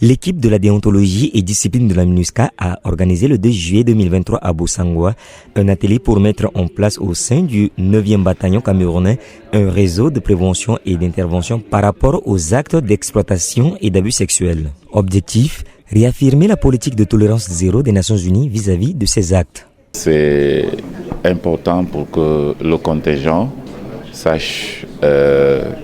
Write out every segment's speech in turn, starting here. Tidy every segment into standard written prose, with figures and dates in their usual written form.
L'équipe de la déontologie et discipline de la MINUSCA a organisé le 2 juillet 2023 à Bossangoa un atelier pour mettre en place au sein du 9e bataillon camerounais un réseau de prévention et d'intervention par rapport aux actes d'exploitation et d'abus sexuels. Objectif, réaffirmer la politique de tolérance zéro des Nations Unies vis-à-vis de ces actes. C'est important pour que le contingent sache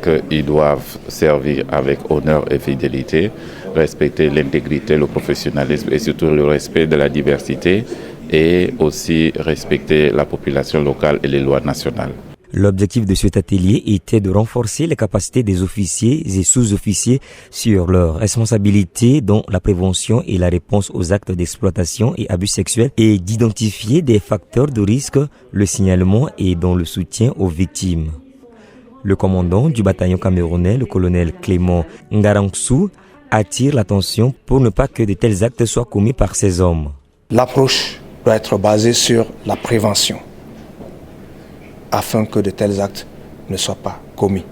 qu'ils doivent servir avec honneur et fidélité, respecter l'intégrité, le professionnalisme et surtout le respect de la diversité et aussi respecter la population locale et les lois nationales. L'objectif de cet atelier était de renforcer les capacités des officiers et sous-officiers sur leurs responsabilités dans la prévention et la réponse aux actes d'exploitation et abus sexuels et d'identifier des facteurs de risque, le signalement et dans le soutien aux victimes. Le commandant du bataillon camerounais, le colonel Clément Ngarangsou, attire l'attention pour ne pas que de tels actes soient commis par ces hommes. L'approche doit être basée sur la prévention, afin que de tels actes ne soient pas commis.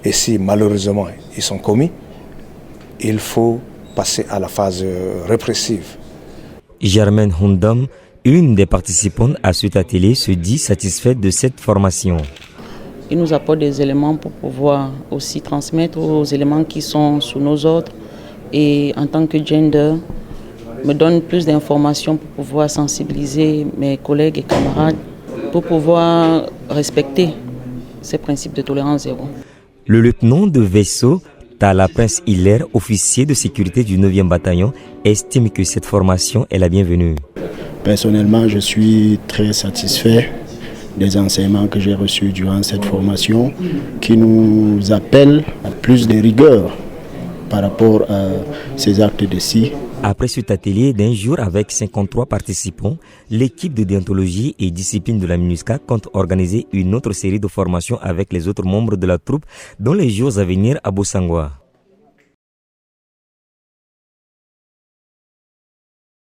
Et si malheureusement ils sont commis, il faut passer à la phase répressive. Germaine Hundam, une des participantes à cet atelier, se dit satisfaite de cette formation. Il nous apporte des éléments pour pouvoir aussi transmettre aux éléments qui sont sous nos ordres. Et en tant que gender, me donne plus d'informations pour pouvoir sensibiliser mes collègues et camarades pour pouvoir respecter ces principes de tolérance zéro. Le lieutenant de vaisseau Tala Prince Hilaire, officier de sécurité du 9e bataillon, estime que cette formation est la bienvenue. Personnellement, je suis très satisfait des enseignements que j'ai reçus durant cette formation qui nous appellent à plus de rigueur par rapport à ces actes de scie. Après cet atelier d'un jour avec 53 participants, l'équipe de déontologie et discipline de la MINUSCA compte organiser une autre série de formations avec les autres membres de la troupe dans les jours à venir à Bossangoa.